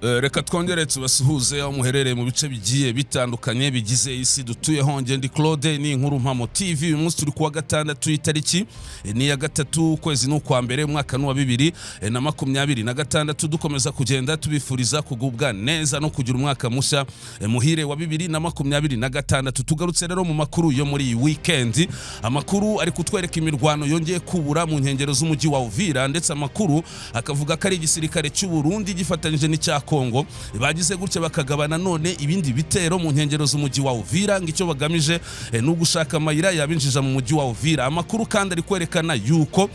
Reka twongere tubasuhuze aho muherereye mu bice bigiye bitandukanye bigize isi dutuyeho. Nge ndi Claude, ni Inkuru Mpamo TV. Uyu munsi turi kuwa gatandatu itariki ni ya gatatu ukwezi n'ukwa mbere umwaka wa 2026 dukomeza kugenda tubifuriza kugubwa neza no kugira umwaka mushya muhire wa 2026. Tugarutse rero mu makuru yo muri weekend. Amakuru ari kutwereka imirwano yongeye kubura mu nkengero z'umujyi wa Uvira, ndetse amakuru akavuga ko ari igisirikare cy'u Burundi gifatanyije n'icya Kongo bagize gutya bakagabana none ibindi bitero mu nkengero z'umujyi wa Uvira, ngicyo bagamije no gushaka amayira yabinjija mu mujyi wa Uvira. Amakuru kandi ari kwerekana yuko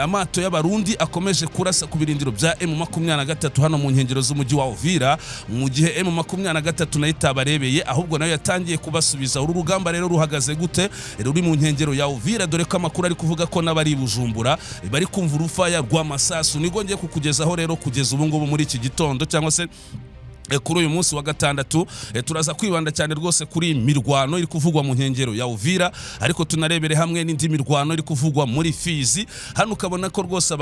amato y'abarundi akomeje kurasa ku birindiro bya M23 hano mu nkengero z'umujyi wa Uvira, mu gihe M23 nayo itabarebeye ahubwo nayo yatangiye kubasubiza. Uru rugamba rero ruhagaze gute ruri mu nkengero ya Uvira, dore ko amakuru ari kuvuga ko n'abari Bujumbura bari kumva urufaya rw'amasasu. Nigo ngiye kukugezaho rero kugeza ubu ngubu muri iki gitondo cyangwa se kuri uyu munsi wa gatandatu. Turaza kwibanda cyane rwose kuri mirwano iri kuvugwa mu nkengero ya Uvira, ariko tunarebere hamwe n'indi mirwano iri kuvugwa muri Fizi. Hano ukabona ko rwose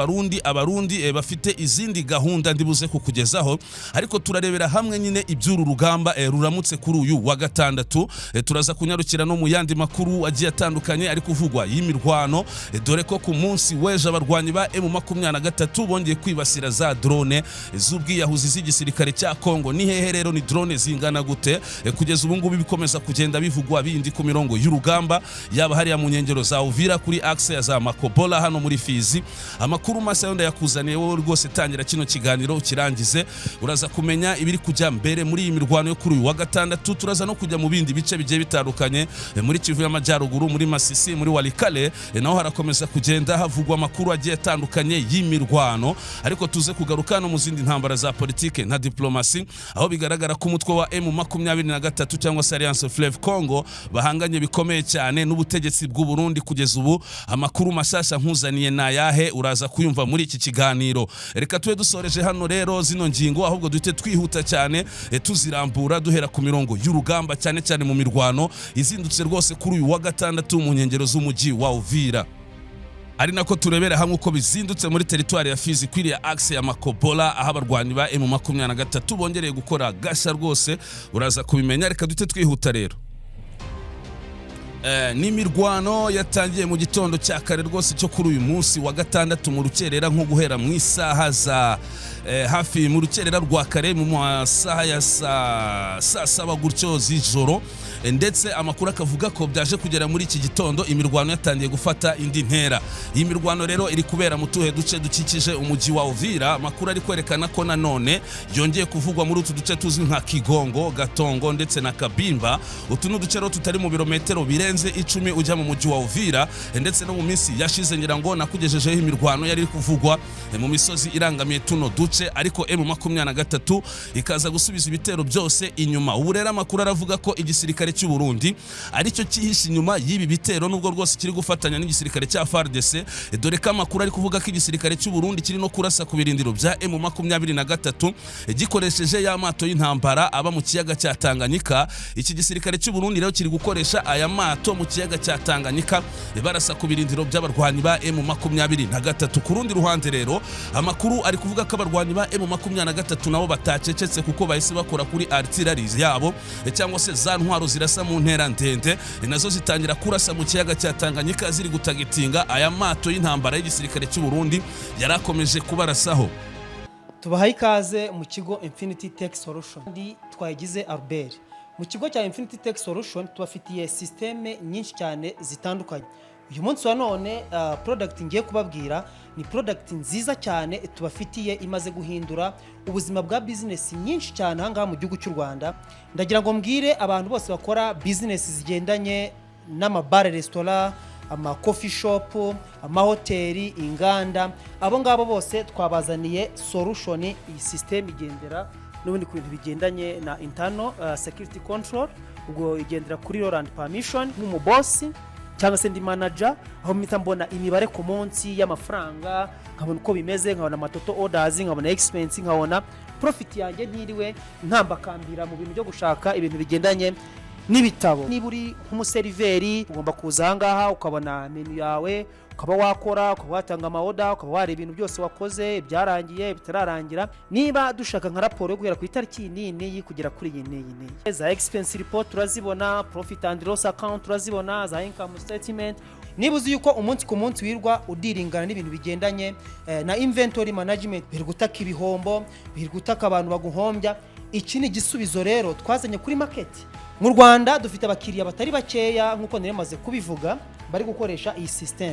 abarundi bafite izindi gahunda ndibuze kukugezaho, ariko turarebera hamwe nyine iby'uru rugamba ruramutse kuri uyu wa gatandatu. Turaza kunyarukira no mu yandi makuru agiye atandukanye ari kuvugwa y'imirwano, dore ko ku munsi weje abarwanyi ba M23 bongeye kwibasira za drone z'ubwiyahuzi z'igisirikare cya Kongo. Ni hehe rero ni drone zingana gute? Kugeza ubu ngubu bikomeza kugenda bivugwa bindi ku mirongo y'urugamba, yaba hariya mu nkengero za Uvira kuri axe ya za Makobola hano muri Fizi. Amakuru masa yonda yakuzaniye wowe rwose tangira kino kiganiro ukirangize, uraza kumenya ibiri kujya mbere muri iyi mirwano yo kuri uyu wa gatandatu. Turaza no kujya mu bindi bice bigiye bitandukanye muri Kivu y'Amajyaruguru, muri Masisi, muri Walikale, naho harakomeza kugenda havugwa amakuru agiye atandukanye y'imirwano, ariko tuze kugaruka no mu zindi ntambara za politike na diplomasi, aho bigaragara ko umutwe wa M23 cyangwa se Alliance Fleuve Congo bahanganye bikomeye cyane n'ubutegetsi bw'u Burundi. Kugeza ubu amakuru mashasha nkuzaniye na yahe uraza kuyumva muri iki kiganiro. Reka tuwe dusoreje hano rero zino ngingo, ahubwo duhite twihuta cyane tuzirambura duhera ku mirongo y'urugamba, cyane cyane mu mirwano izindutse rwose kuri uyu wa gatandatu mu nkengero z'umujyi wa Uvira. Ari nako turebera hamwe uko bizindutse muri teritwari ya Fizi kwiriya axe ya Makobola, aho abarwanyi ba M23 bongereye gukora gasha rwose, uraza kubimenya. Reka dute twihuta rero. Ni mirwano yatangiye mu gitondo cya kare rwose cyo kuri uyu munsi wa gatandatu mu rukerera, nko guhera mu isaha za hafi mu rukerera rwa kare mu masaha ya saa 7 gutyo z'ijoro, ndetse amakuru akavuga ko byaje kugera muri iki gitondo imirwano yatangiye gufata indi ntera. Iyi mirwano rero iri kubera mu tuhe duce dukikije umujyi wa Uvira. Amakuru ari kwerekana ko nanone yongeye kuvugwa muri utu duce tuzwi nka Kigongo, Gatongo ndetse na Kabimba. Utu n'uduce rero tutari mu birometero birenze 10 ujya mu mujyi wa Uvira, ndetse no mu minsi yashize ngira ngo nakugejejeho imirwano yari kuvugwa mu misozi irangamiye tuno duce, ariko M23 ikaza gusubiza ibitero byose inyuma. Ubu rero amakuru aravuga ko igisirikare cy'u Burundi aricyo kihishe inyuma y'ibi bitero, nubwo rwose kiri gufatanya n'igisirikare cya FARDC, dore ko amakuru ari kuvuga ko igisirikare cy'u Burundi kiri no kurasa ku birindiro bya M23 gikoresheje y'amato y'intambara aba mu kiyaga cya Tanganyika. Iki gisirikare cy'u Burundi rero kiri gukoresha aya mato mu kiyaga cya Tanganyika barasa ku birindiro by'abarwanyi ba M23. Ku rundi ruhande rero amakuru ari kuvuga ko abarwanyi ba M23 nabo batacecetse, kuko bahise bakora kuri artilleries yabo cyangwa se za ntwaro zirasa mu ntera ndende, nazo zitangira kurasa mu kiyaga cya Tanganyika ziri gutagitinga aya mato y'intambara y'igisirikare cy'u Burundi yarakomeje kubarasaho. Tubahaye ikaze mu kigo Infinity Tech Solution, ndi twagize Albert. Mu kigo cya Infinity Tech Solution tubafitiye systeme nyinshi cyane zitandukanye. Uyu munsi wa none product ngiye kubabwira ni product nziza cyane tubafitiye, imaze guhindura ubuzima bwa business nyinshi cyane hanga mu gihugu cy'u Rwanda. Ndagira ngo mbwire abantu bose bakora business zigendanye n'amabare, restaurant, ama coffee shop, ama hoteli, inganda, abo ngabo bose twabazaniye solution. Iyi system igendera n'ubundi ku bintu bigendanye na internal security control, ubwo igendera kuri roll and permission nk'umuboss cyangwa se ndi manager, aho mpita mbona imibare ku munsi y'amafaranga, nkabona uko bimeze, nkabona amatoto orders, nkabona expense, nkabona profit yanjye ntiriwe ntambakambira mu bintu byo gushaka ibintu bigendanye n'ibitabo. Niba uri nk'umuseriveri ugomba kuza ahangaha ukabona menu yawe, ukaba wakora, ukaba watanga amaoda, ukaba wareba ibintu byose wakoze, byarangiye bitararangira. Niba dushaka nka raporo yo guhera ku itariki n'iyi kugera kuri iyi n'iyi, za expense report turazibona, profit and loss account turazibona, za income statement. Niba uzi yuko umunsi ku munsi wirwa udiringana n'ibintu bigendanye na inventory management, biri gutaka ibihombo, biri gutaka abantu baguhombya, iki ni igisubizo rero twazanye kuri market. Mu Rwanda dufite abakiriya batari bakeya nk'uko niremaze kubivuga bari gukoresha iyi system.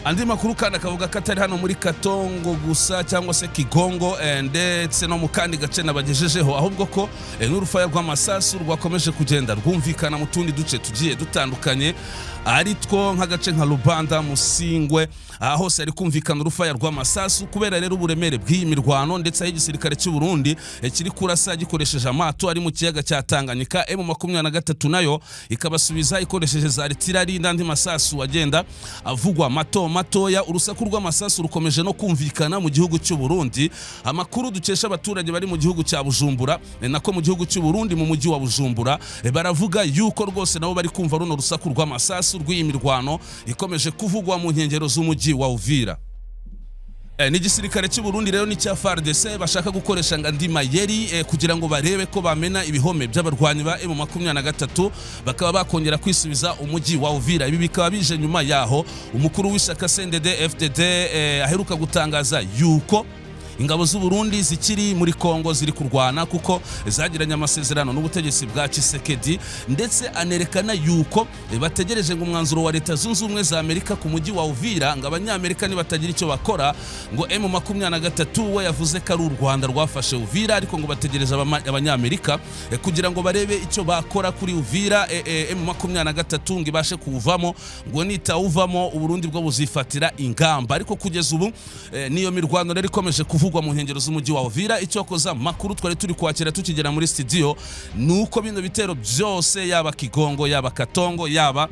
Andi makuru kandi akavuga ko atari hano muri Katongo gusa cyangwa se Kigongo ndetse no mu kandi gace nabagejejeho, ahubwo ko n'urufaya rw'amasasu rwakomeje kugenda rwumvikana mu tundi duce tugiye dutandukanye, ari two nk'agace nka Rubanda, Musingwe, hose ari kumvikana urufaya rw'amasasu kubera rero uburemere bw'iyi mirwano, ndetse igisirikare cy'u Burundi kiri kurasa gikoresheje amato ari mu kiyaga cya Tanganyika. M23 nayo ikabasubiza ikoresheje za artillery n'andi masasu agenda avugwa matoya. Urusaku rw'amasasu rukomeje no kumvikana mu gihugu cy'u Burundi. Amakuru dukesha abaturage bari mu gihugu cya Bujumbura nako mu gihugu cy'u Burundi mu mujyi wa Bujumbura baravuga yuko rwose nabo bari kumva runo rusaku rw'amasasu rw'iyi mirwano ikomeje kuvugwa mu nkengero z'umujyi wa Uvira. N'igisirikare cy'u Burundi rero ni cya FARDC bashaka gukoresha ngandi mayeri kugira ngo barebe ko bamena ibihome by'abarwanyi ba M23 bakaba bakongera kwisubiza umujyi wa Uvira. Ibi bikaba bije nyuma yaho umukuru w'ishyaka CNDD FDD aheruka gutangaza yuko ingabo z'u Burundi zikiri muri Kongo ziri kurwana kuko zagiranye amasezerano n'ubutegetsi bwa Tshisekedi, ndetse anerekana yuko bategereje ngo umwanzuro wa Leta Zunze Ubumwe za Amerika ku mujyi wa Uvira ngo abanyamerika nibatagira icyo bakora ngo M23 we yavuze ko ari u Rwanda rwafashe Uvira, ariko ngo bategereje abanyamerika kugira ngo barebe icyo bakora kuri Uvira. M23 ngo ibashe kuwuvamo, ngo nitawuvamo u Burundi bwo buzifatira ingamba. Ariko kugeza ubu niyo mirwano rero ikomeje kuvugwa mu nkengero z'umujyi wa Uvira. Icyo koza makuru twari turi kwakira tukigera muri studio nuko bino bitero byose, yaba Kigongo, yaba Katongo, yaba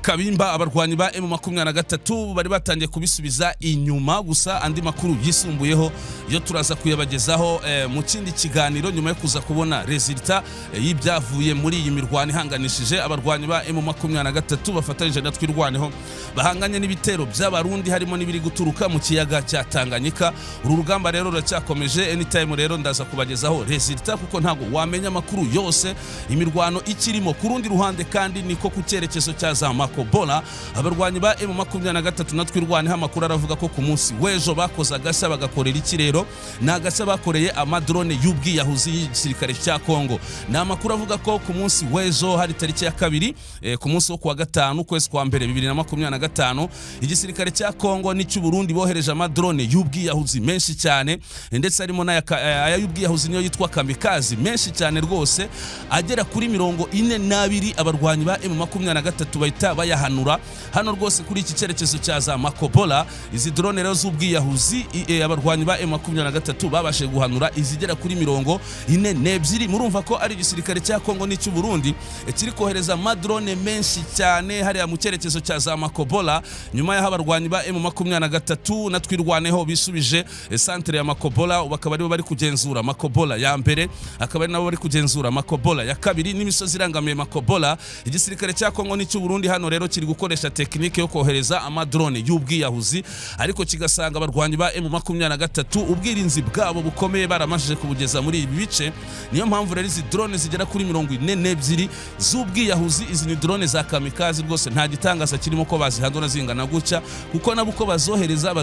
Kabimba, abarwanyi ba M23 bari batangiye kubisubiza inyuma. Gusa andi makuru yisumbuyeho yo turaza kuyabagezaho mu kindi kiganiro nyuma yo kuza kubona resultat y'ibyavuye muri iyi mirwano ihanganishije abarwanyi ba M23 bafatanyije na twirwaneho bahanganye n'ibitero by'abarundi harimo n'ibiri guturuka mu kiyaga cya Tanganyika. Uru rugamba rero ruracyakomeje, anytime rero ndaza kubagezaho resultat kuko ntago wamenya makuru yose imirwano ikirimo. Ku rundi ruhande kandi niko ku cyerekezo cya Makobola abarwanyi ba M23 na twirwane amakuru aravuga ko ku munsi w'ejo bakoza agashya bagakorera ikirero, n'agashya bakoreye amadrone y'ubwiyahuzi y'igisirikare cya Kongo. Na amakuru avuga ko ku munsi w'ejo hari tariki ya 2 ku munsi wo kuwa 5 kwezi kwa mbere 2025 igisirikare cya Kongo n'icyo Burundi bohereje amadrone y'ubwiyahuzi menshi cyane, ndetse harimo n'aya y'ubwiyahuzi niyo yitwa kamikazi menshi cyane rwose agera kuri 42 abarwanyi ba M23 bahita bayahanura hano rwose kuri iki cyerekezo cya za Makobola. Izi drone rero z'ubwiyahuzi abarwanyi ba M23 babashe guhanura izigera kuri 42. Murumva ko ari igisirikare cya Kongo n'icyo Burundi kiri kohereza amadrone menshi cyane hariya mu cyerekezo cya za Makobola, nyuma y'aho abarwanyi ba M23 na twirwaneho bisubije centre ya Makobola. Bakaba ari bari kugenzura Makobola ya mbere, akaba ari nabo bari kugenzura Makobola ya kabiri n'imisozi irangamiye Makobola. Igisirikare cya Kongo n'icyo Burundi hano rero kiri gukoresha tekinike yo kohereza amadrone y'ubwiyahuzi, ariko kigasanga abarwanyi ba M23 ubwirinzi bwabo bukomeye baramashije kubugeza muri ibi bice. Niyo mpamvu rero izi drone zigera kuri 42 z'ubwiyahuzi, izi ni drone za kamikazi rwose nta gitangaza kirimo ko bazihandura zingana gutya, kuko nabo uko bazohereza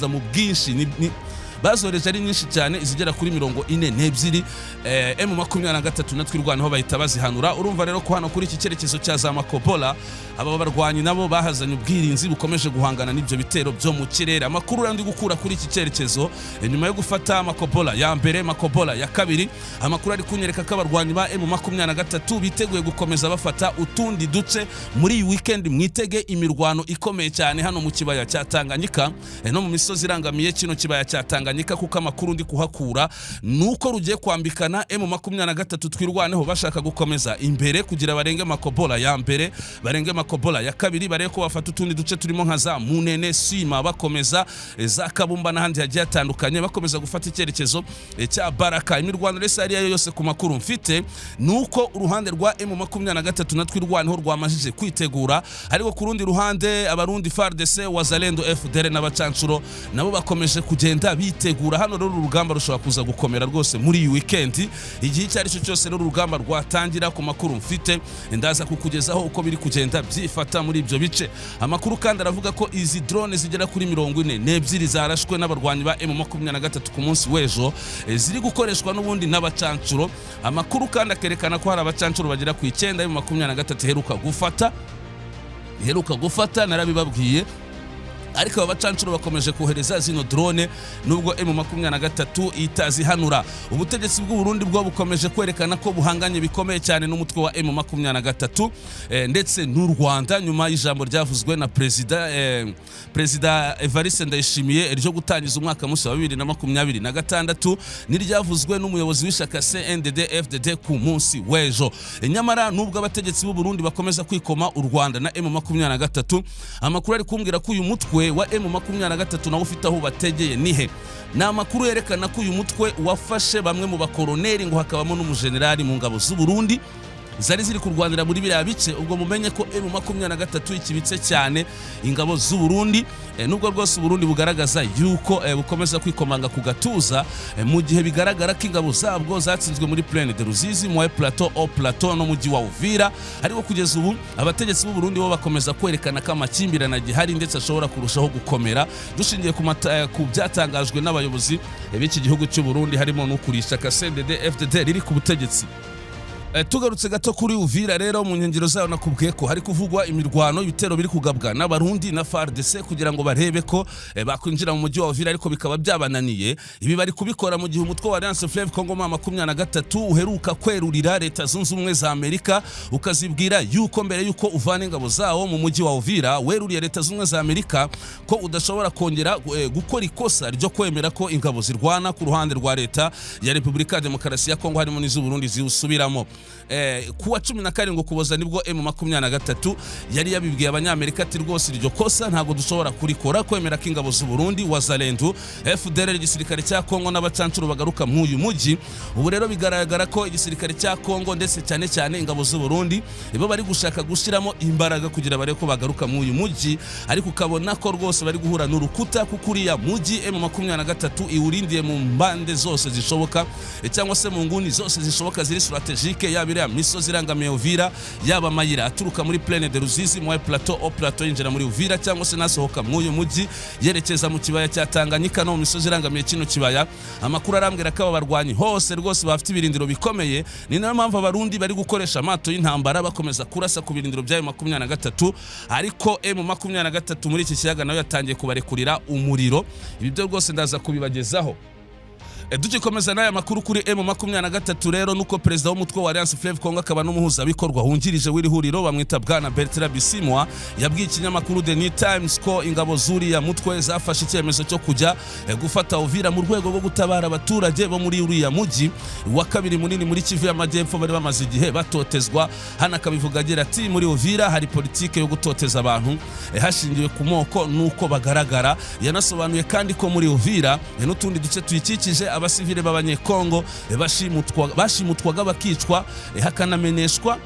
mu bwinshi bazoreje ari nyinshi cyane izigera kuri 42. M23 na twirwanaho bahita bazihanura. Urumva rero ko hano kuri iki cyerekezo cya za Makobola aba barwanyi nabo bahazanye ubwirinzi bukomeje guhangana n'ibyo bitero byo mu kirere. Amakuru yandi gukura kuri iki cyerekezo nyuma yo gufata Makobola ya mbere, Makobola ya kabiri, amakuru ari kunyereka ko abarwanyi ba M23 biteguye gukomeza bafata utundi duce muri iyi weekend. Mwitege imirwano ikomeye cyane hano mu kibaya cya Tanganyika no mu misozi irangamiye kino kibaya cya Tanganyika Tanganyika kuko amakuru ndi kuhakura nuko rugiye kwambikana M23 twirwaneho bashaka gukomeza imbere kugira barenge Makobola ya mbere barenge Makobola ya kabiri bareko bafata utundi duce turimo nka za Munene Sima bakomeza za Kabumba n'ahandi hagiye atandukanye bakomeza gufata icyerekezo cya Baraka. Imirwano rese ari yose ku makuru mfite nuko uruhande rwa M23 na twirwaneho rwamajije kwitegura ariko ku rundi ruhande abarundi FARDC Wazalendo FDL n'abacancuro nabo bakomeje kugenda bitegura. Hano rero urugamba rushobora kuza gukomera rwose muri iyi weekend igihe cyari cyo cyose rero urugamba rwatangira. Ku makuru mfite ndaza kukugezaho uko biri kugenda byifata muri ibyo bice. Amakuru kandi aravuga ko izi drone zigera kuri 42 zarashwe n'abarwanyi ba M23 ku munsi w'ejo ziri gukoreshwa n'ubundi n'abacancuro. Amakuru kandi akerekana ko hari abacancuro bagera ku 9 M23 heruka gufata narabibabwiye, ariko abacancuro bakomeje kohereza zino drone nubwo M23 itazihanura. Ubutegetsi bw'u Burundi bwo bukomeje kwerekana ko buhanganye bikomeye cyane n'umutwe wa M23 ndetse n'u Rwanda nyuma y'ijambo ryavuzwe na President Evariste Ndayishimiye ryo gutangiza umwaka mushya wa 2026 niryavuzwe n'umuyobozi w'ishaka CNDD-FDD ku munsi w'ejo. Nyamara nubwo abategetsi b'u Burundi bakomeza kwikoma u Rwanda na M23, amakuru ari kumbwira ko uyu mutwe wa M23 nawo ufite aho bategeye nihe. Na amakuru yerekana ko uyu mutwe wafashe bamwe mu bakoroneri ngo hakabamo n'umujenerali mu ngabo z'u Burundi zari ziri kurwanira muri biriya bice. Ubwo mumenye ko M23 ikibitse cyane ingabo z'u Burundi nubwo rwose u Burundi bugaragaza yuko bukomeza kwikomanga ku gatuza mu gihe bigaragara ko ingabo zabwo zatsinzwe muri Plaine de Ruzizi, mu Plateau au Plateau no mujyi wa Uvira. Ariko kugeza ubu abategetsi b'u Burundi bo bakomeza kwerekana ko amakimbirane gihari ndetse ashobora kurushaho gukomera dushingiye ku byatangajwe n'abayobozi b'iki gihugu cy'u Burundi harimo n'ukurisha CNDD-FDD riri ku butegetsi. Tugarutse gato kuri Uvira rero mu nkengero zayo nakubwiye ko hari kuvugwa imirwano ibitero biri kugabwa n'abarundi na FARDC kugira ngo barebe ko bakwinjira mu mujyi wa Uvira, ariko bikaba byabananiye. Ibi bari kubikora mu gihe umutwe wa Alliance Fleuve Congo 23 uheruka kwerurira Leta Zunze Ubumwe za Amerika ukazibwira yuko mbere yuko uvana ingabo zawo mu mujyi wa Uvira weruriye Leta Zunze Ubumwe za Amerika ko udashobora kongera gukora ikosa ryo kwemera ko ingabo zirwana ku ruhande rwa Leta ya Repubulika ya Demokarasi ya Kongo harimo n'iz'u Burundi ziwusubiramo. Kuwa 17 Kuboza nibwo M23 yari yabibwiye abanyamerika ati rwose iryo kosa ntago dushobora kurikora kwemera ko ingabo z'u Burundi Wazalendo FDL igisirikare cya Kongo n'abacancuro bagaruka mu uyu mujyi. Ubu rero bigaragara ko igisirikare cya Kongo ndetse cyane ingabo z'u Burundi ibo bari gushaka gushiramo imbaraga kugira bare ko bagaruka mu uyu mujyi, ariko ukabona ko rwose bari guhura n'urukuta kukuriya mujyi M23 iwurindiye mu mbande zose zishoboka cyangwa se mu nguni zose zishoboka ziri strategique yabira misozi irangamiye Uvira, yaba amayira aturuka muri Plaine de Ruzizi, mu Plateau au Plateau yinjira muri Uvira cyangwa se nasohoka mu uyu mujyi yerekeza mu kibaya cya Tanganyika no mu misozi irangamiye kino kibaya. Amakuru arambwira ko abarwanyi hose rwose bafite ibirindiro bikomeye, ni nayo mpamvu abarundi bari gukoresha amato y'intambara bakomeza kurasa ku birindiro bya M23, ariko M23 muri iki kiyaga nayo yatangiye kubarekurira umuriro. Ibi byo rwose ndaza kubibagezaho. Dugikomeza n'aya makuru kuri M23 rero nuko perezida w'umutwe wa Alliance Fleuve Congo akaba n'umuhuza bikorwa wungirije w'iri huriro bamwita Bwana Bertrand Bisimwa yabwiye ikinyamakuru The New Times ko ingabo zuriya mutwe zafashe icyemezo cyo kujya gufata Uvira mu rwego rwo gutabara abaturage bo muri uriya mujyi wa kabiri munini muri Kivu y'Amajyepfo bari bamaze igihe batotezwa. Hana kabivuga agira ati muri Uvira hari politike yo gutoteza abantu hashingiwe ku moko nuko bagaragara. Yanasobanuye kandi ko muri Uvira n'utundi duce tuyikikije abasivile b'abanyekongo bashimutwaga bakicwa hakanameneshwa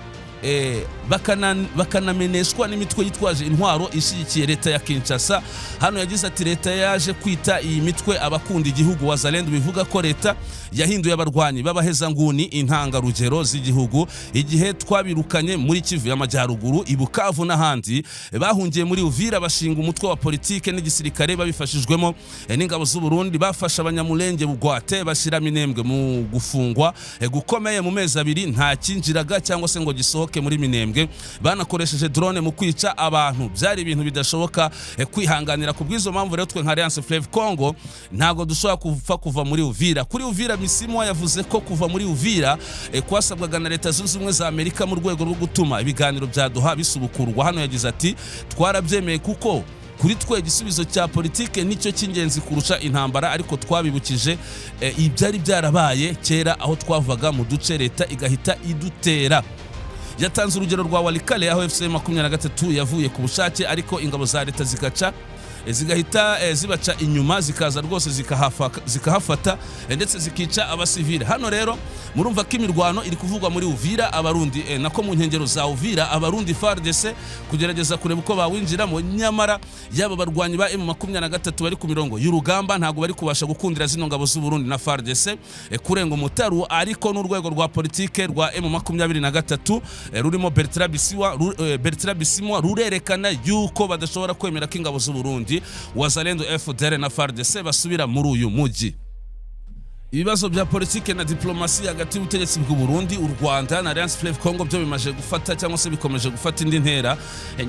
bakanameneshwa n'imitwe yitwaje intwaro ishigikiye leta ya Kinshasa. Hano yagize ati leta yaje kwita iyi mitwe abakunda igihugu Wazalendo, bivuga ko leta yahinduye abarwanyi babaheza nguni intangarugero z'igihugu igihe twabirukanye muri Kivu y'Amajyaruguru, Ibukavu n'ahandi. Bahungiye muri Uvira bashinga umutwe wa politike n'igisirikare babifashijwemo n'ingabo z'u Burundi. Bafasha abanyamulenge bugwate bashira minembwe mu gufungwa gukomeye mu mezi abiri nta kinjiraga cyangwa se ngo gisohoke muri Minembwe. Banakoresheje drone mu kwica abantu, byari ibintu bidashoboka kwihanganira. Ku bw'izo mpamvu rero twe nka Alliance Fleuve Congo ntago dushobora kuva muri Uvira. Kuri Uvira Bisimwa yavuze ko kuva muri Uvira kwasabwaga na Leta Zunze Ubumwe za Amerika mu rwego rwo gutuma ibiganiro bya Doha bisubukurwa. Hano yagize ati twarabyemeye kuko kuri twe igisubizo cya politike nicyo cy'ingenzi kurusha intambara, ariko twabibukije ibyari byarabaye kera aho twavaga mu duce leta igahita idutera. Yatanze urugero rwa Walikale aho FCM 23 yavuye ku bushake, ariko ingabo za leta zigahita zibaca inyuma zikaza rwose zikahafata ndetse zikica abasivile. Hano rero murumva ko imirwano iri kuvugwa muri Uvira, abarundi nako mu nkengero za Uvira, abarundi FARDC kugerageza kureba uko bawinjiramo, nyamara yaba barwanyi ba M23 bari ku mirongo y'urugamba ntago bari kubasha gukundira zino ngabo z'u Burundi na FARDC kurenga umutaru, ariko n'urwego rwa politike rwa M23 rurimo Bertrand Bisimwa rurerekana yuko badashobora kwemera ko ingabo z'u Burundi Wazalendo FDR na FARDC basubira muri uyu mujyi. Ibibazo bya politike na diplomasi hagati y'ubutegetsi bw'u Burundi, u Rwanda na Alliance Fleuve Congo byo bimaje gufata cyangwa se bikomeje gufata indi ntera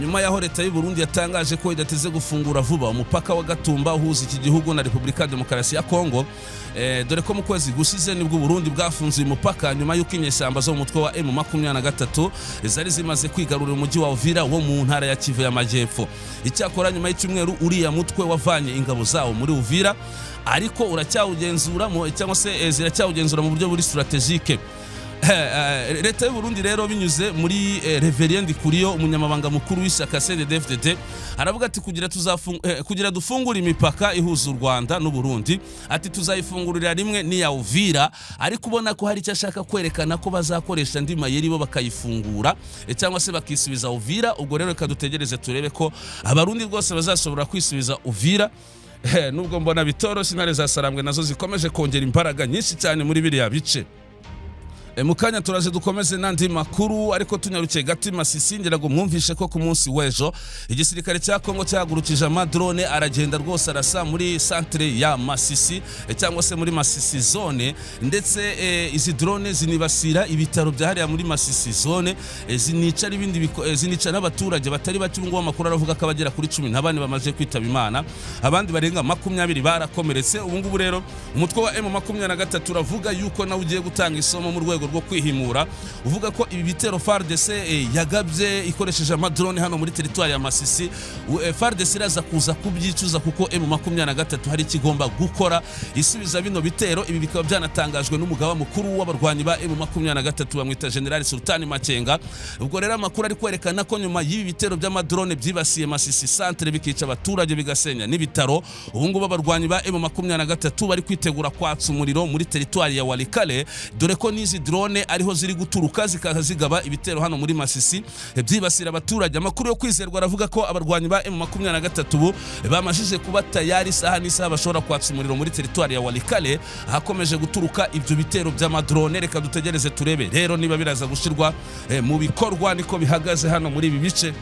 nyuma yaho leta y'u Burundi yatangaje ko idateze gufungura vuba umupaka wa Gatumba uhuza iki gihugu na Repubulika Demokarasi ya Congo, dore ko mu kwezi gushize nibwo Burundi bwafunze uyu mupaka nyuma y'uko inyeshyamba zo mu mutwe wa M23 zari zimaze kwigarurira umujyi wa Uvira wo mu ntara ya Kivu y'Amajyepfo. Icyakora nyuma y'icyumweru uriya mutwe wavanye ingabo zawo muri Uvira, ariko uracyawugenzura cyangwa se ziracyawugenzura mu buryo buri strategique. Leta y'u Burundi rero binyuze muri Reverend Kuriyo, umunyamabanga mukuru w'ishyaka CNDD-FDD, aravuga ati kugira dufungura imipaka ihuza u Rwanda n'u Burundi, ati tuzayifungurira rimwe n'iya Uvira, ariko ubona ko hari icyo ashaka kwerekana ko bazakoresha andi mayeri bo bakayifungura cyangwa se bakisubiza Uvira. Ubwo rero reka dutegereze turebe ko abarundi rwose bazashobora kwisubiza Uvira. Nubwo mbona bitoroshye, intare za Sarambwe nazo zikomeje kongera imbaraga nyinshi cyane muri biriya bice. Mukanya turaje dukomeze nandi makuru, ariko tunyarukiye gati Masisi, ngira ngo mwumvishe ko ku munsi w'ejo igisirikare cya Kongo cyagurukije amadrone aragenda rwose arasa muri centre ya Masisi cyangwa se muri Masisi zone, ndetse izi drone zinibasira ibitaro byahariya muri Masisi zone, zinica n'abaturage batari bake. Ngo amakuru aravuga ko abagera kuri 10 n'abandi bamaze kwitaba Imana, abandi barenga 20 barakomeretse. Ubu ngubu rero umutwe wa M23 uravuga yuko nawe ugiye gutanga isomo mu rwego rwo kwihimura, uvuga ko ibi bitero FARDC yagabye ikoresheje amadrone hano muri territoire ya Masisi, FARDC iraza kuza kubyicuza kuko M23 hari kigomba gukora isubiza bino bitero. Ibi bikaba byanatangajwe n'umugaba mukuru w'abarwanyi ba M23 bamwita General Sultani Makenga. Ubwo rero amakuru ari kwerekana ko nyuma y'ibi bitero by'amadrone byibasiye Masisi centre bikica abaturage bigasenya n'ibitaro, ubu ngubu abarwanyi ba M23 bari kwitegura kwatsa umuriro muri territoire ya Walikale, dore ko nizi drone ariho ziri guturuka zikaza zigaba ibitero hano muri Masisi byibasira abaturage. Amakuru yo kwizerwa aravuga ko abarwanyi ba M23 bamajije kuba tayari saha n'isaha bashobora kwatsa umuriro muri territoire ya Walikale hakomeje guturuka ibyo bitero by'amadrone. Reka dutegereze turebe rero niba biraza gushirwa mu bikorwa niko bihagaze hano muri ibi bice.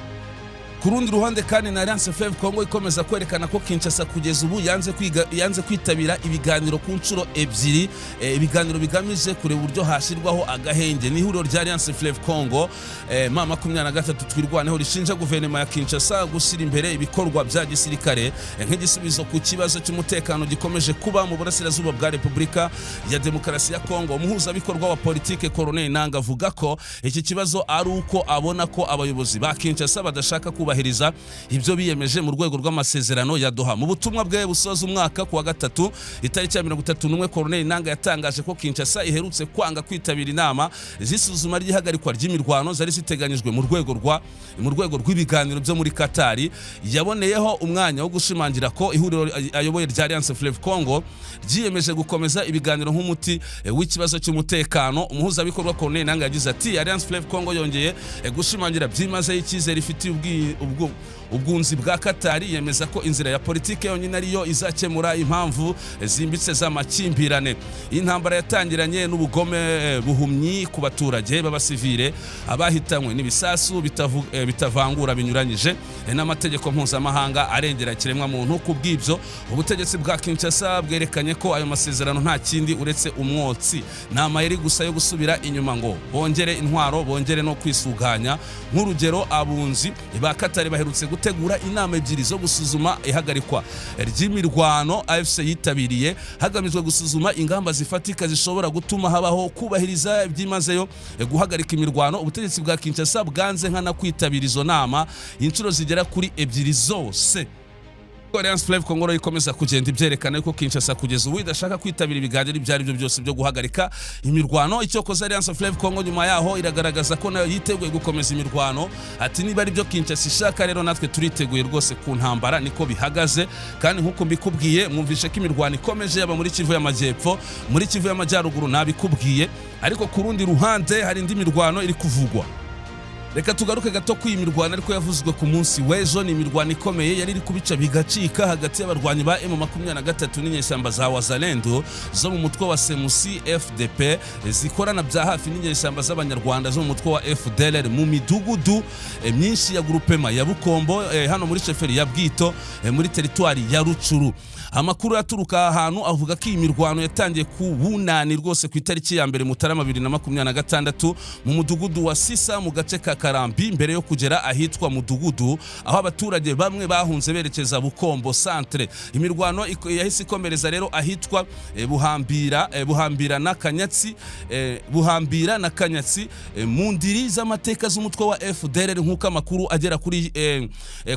Ku rundi ruhande kandi na Alliance Fleuve Congo ikomeza kwerekana ko Kinshasa kugeza ubu yanze kwitabira ibiganiro ku nshuro ebyiri, ibiganiro bigamije kureba uburyo hashirwaho agahenge. Ni ihuriro rya Alliance Fleuve Congo M23 twirwaneho rishinja guverinoma ya Kinshasa gushyira imbere ibikorwa bya gisirikare nk'igisubizo ku kibazo cy'umutekano gikomeje kuba mu burasirazuba bwa Repubulika ya Demokarasi ya Congo. Umuhuzabikorwa wa politike Colonel Nanga avuga ko iki kibazo ari uko abona ko abayobozi ba Kinshasa badashaka kubahiriza ibyo biyemeje mu rwego rw'amasezerano ya Doha. Mu butumwa bwe busoza umwaka kuwa gatatu itariki ya 31 Colonel Nanga yatangaje ko Kinshasa iherutse kwanga kwitabira inama zisuzuma ry'ihagarikwa ry'imirwano zari ziteganyijwe mu rwego rw'ibiganiro byo muri Katari. Yaboneyeho umwanya wo gushimangira ko ihuriro ayoboye rya Alliance Fleuve Congo ryiyemeje gukomeza ibiganiro nk'umuti w'ikibazo cy'umutekano. Umuhuzabikorwa Colonel Nanga yagize ati Alliance Fleuve Congo yongeye gushimangira byimaze icyizere ifitiye ubwunzi bwa Katari, yemeza ko inzira ya politike yonyine ariyo izakemura impamvu zimbitse z'amakimbirane. Intambara yatangiranye n'ubugome buhumyi ku baturage b'abasivile abahitanywe n'ibisasu bitavangura binyuranyije n'amategeko mpuzamahanga arengera ikiremwa muntu. Ku bw'ibyo ubutegetsi bwa Kinshasa bwerekanye ko ayo masezerano nta kindi uretse umwotsi, nta mayeri gusa yo gusubira inyuma ngo bongere intwaro, bongere no kwisuganya. Nk'urugero, abunzi ba Katari baherutse gutegura inama ebyiri zo gusuzuma ihagarikwa ry'imirwano AFC yitabiriye, hagamijwe gusuzuma ingamba zifatika zishobora gutuma habaho kubahiriza byimazeyo guhagarika imirwano. Ubutegetsi bwa Kinshasa bwanze nkana kwitabira izo nama inshuro zigera kuri ebyiri zose. Alliance Fleuve Congo ikomeza kugenda ibyerekana yuko Kinshasa kugeza ubu idashaka kwitabira ibiganiro ibyo ari byo byose byo guhagarika imirwano. Icyo koza Alliance Fleuve Congo nyuma yaho iragaragaza ko nayo yiteguye gukomeza imirwano, ati niba ari byo Kinshasa ishaka rero natwe turiteguye rwose ku ntambara. Niko bihagaze kandi nkuko mbikubwiye mwumvishe ko imirwano ikomeje yaba muri Kivu y'Amajyepfo, muri Kivu y'Amajyaruguru nabikubwiye, ariko ku rundi ruhande hari indi mirwano iri kuvugwa. Reka tugaruke gato ku imirwano ariko yavuzwe ku munsi w'ejo. Ni imirwano ikomeye yari iri kubica bigacika hagati y'abarwanyi ba M23 n'inyeshyamba za Wazalendo zo mu mutwe wa Semusi FDP zikorana bya hafi n'inyeshyamba z'abanyarwanda zo mu mutwe wa FDLR mu midugudu myinshi ya groupema ya Bukombo hano muri sheferi ya Bwito muri teritwari ya Rucuru. Amakuru yaturuka ahantu avuga ko iyi mirwano yatangiye ku bunani rwose ku itariki ya mbere Mutarama 2026 mu mudugudu wa Sisa mu gace ka Karambi mbere yo kugera ahitwa Mudugudu, aho abaturage bamwe bahunze berekeza Bukombo centre. Imirwano yahise ikomereza rero ahitwa Buhambira na Kanyatsi mu ndiri z'amateka z'umutwe wa FDLR nk'uko amakuru agera kuri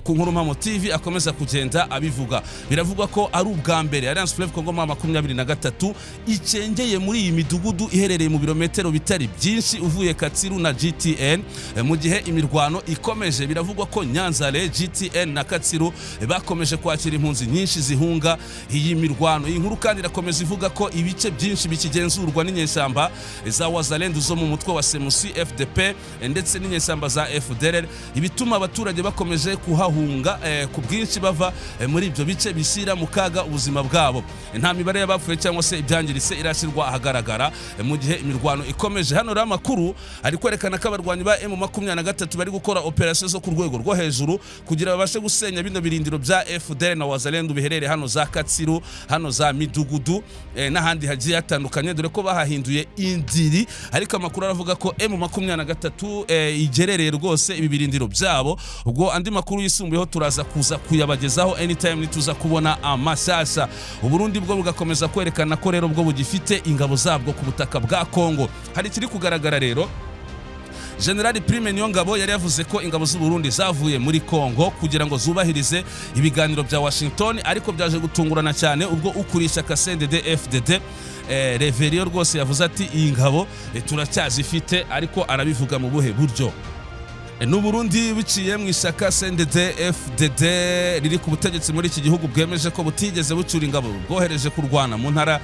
ku Nkurumpamo TV akomeza kugenda abivuga. Biravugwa ko ari ubwa mbere Alliance Fleuve Congo 23 icengeye muri iyi midugudu iherereye mu birometero bitari byinshi uvuye Katsiru na GTN. Mu gihe imirwano ikomeje, biravugwa ko Nyanzale, GTN na Katsiru bakomeje kwakira impunzi nyinshi zihunga iyi mirwano. Iyi nkuru kandi irakomeza ivuga ko ibice byinshi bikigenzurwa n'inyeshyamba za Wazalendo zo mu mutwe wa Semusi FDP ndetse n'inyeshyamba za FDLR, ibituma abaturage bakomeje kuhahunga ku bwinshi bava muri ibyo bice bishyira mu kaga ubuzima bwabo. Nta mibare y'abapfuye cyangwa se ibyangiritse irashyirwa ahagaragara mu gihe imirwano ikomeje. Hano rero amakuru ari kwerekana ko abarwanyi ba M23 bari gukora operation zo ku rwego rwo hejuru kugira babashe gusenya bino birindiro bya FDL na Wazalendo biherereye hano za Katsiru, hano za Midugudu n'ahandi hagiye hatandukanye, dore ko bahahinduye indiri. Ariko amakuru aravuga ko M23 igerereye rwose ibi birindiro byabo. Ubwo andi makuru yisumbuyeho turaza kuza kuyabagezaho anytime nituza kubona amashyashya. Uburundi bwo bugakomeza kwerekana ko rero bwo bugifite ingabo zabwo ku butaka bwa Kongo. Hari kiri kugaragara rero, General Prime Niyongabo yari yavuze ko ingabo z'u Burundi zavuye muri Kongo kugira ngo zubahirize ibiganiro bya Washington, ariko byaje gutungurana cyane ubwo ukurisha CNDD FDD Reverio rwose yavuze ati iyi ngabo turacyazifite, ariko arabivuga mu buhe buryo. N'u Burundi biciye mu ishyaka CNDD FDD riri ku butegetsi muri iki gihugu bwemeje ko butigeze bucura ingabo bwohereje kurwana mu ntambara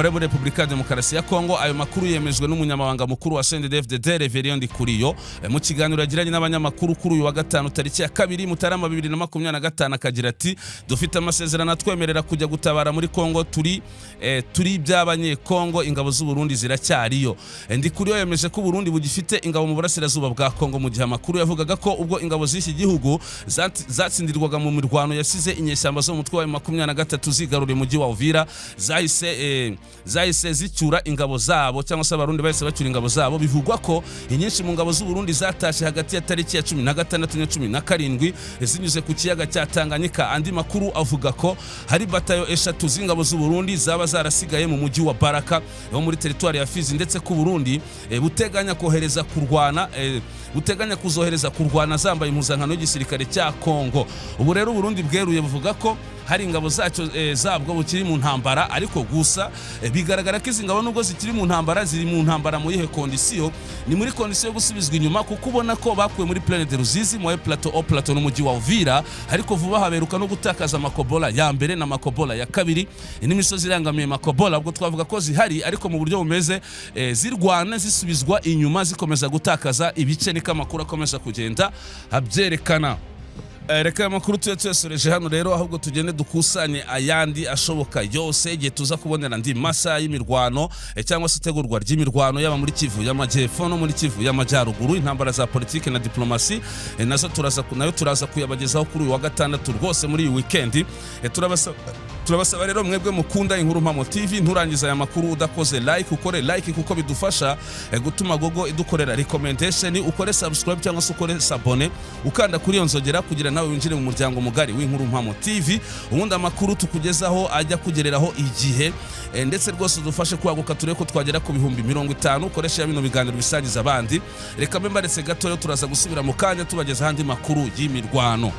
yo muri Repubulika ya Demokarasi ya Kongo. Ayo makuru yemejwe n'umunyamabanga mukuru wa CNDD FDD Reverio Ndikuriyo mu kiganiro yagiranye n'abanyamakuru kuri uyu wa gatanu tariki ya 2 Mutarama 2025 akagira ati dufite amasezerano atwemerera kujya gutabara muri Kongo, turi by'abanyekongo, ingabo z'u Burundi ziracyariyo. Ndikuriyo yemeje ko Burundi bugifite ingabo mu burasirazuba bwa Kongo, mu gihe amakuru yavugaga ko ubwo ingabo z'iki gihugu zatsindirwaga mu mirwano yasize inyeshyamba zo mu mutwe wa 23 zigaruriye umujyi wa Uvira zahise zicyura ingabo zabo, cyangwa se abarundi bahise bacyura ingabo zabo. Bivugwa ko inyinshi mu ngabo z'u Burundi zatashe hagati ya tariki ya 16 na 17 zinyuze ku kiyaga cya Tanganyika. Andi makuru avuga ko hari batayo 3 z'ingabo z'u Burundi zaba zarasigaye mu mujyi wa Baraka wo muri teritwari ya Fizi, ndetse ku Burundi buteganya kuzohereza kurwana zambaye impuzankano y'igisirikare cya Kongo. Ubu rero Burundi bweruye buvuga ko hari ingabo zabwo bukiri mu ntambara, ariko gusa bigaragara ko izi ngabo nubwo zikiri mu ntambara ziri mu ntambara mu yihe kondisiyo, ni muri kondisiyo yo gusubizwa inyuma, kuko ubona ko bakuwe muri Plaine de Ruzizi mu plateau n'umujyi wa Uvira, ariko vuba haberuka no gutakaza Makobola ya mbere na Makobola ya kabiri n'imisozi irangamiye Makobola. Ubwo twavuga ko zihari, ariko mu buryo bumeze zirwana zisubizwa inyuma zikomeza gutakaza ibice, niko amakuru akomeza kugenda abyerekana. Reka amakuru tuyasoreje hano rero, ahubwo tugende dukusanye ayandi ashoboka yose igihe tuza kubonera ndi masa y'imirwano cyangwa se itegurwa ry'imirwano yaba muri Kivu y'Amajyepfo no muri Kivu y'Amajyaruguru. Intambara za politike na diplomasi nazo turaza kuyabagezaho kuri uyu wa gatandatu rwose muri iyi weekend. Turabasaba rero mwebwe mukunda Inkurumpamo TV nturangiza aya makuru udakoze like, ukore like kuko bidufasha gutuma Google idukorera recommendation, ukore subscribe cyangwa se ukore s'abone, ukanda kuri iyo nzogera kugira nawe winjire mu muryango mugari w'Inkurumpamo TV. Ubundi amakuru tukugezaho ajya kugereraho igihe, ndetse rwose dufashe kwaguka tureko ko twagera ku 50,000. Ukoresha bino biganiro bisangiza abandi. Reka mbaretse gato yo turaza gusubira mu kanya tubageza handi makuru y'imirwano.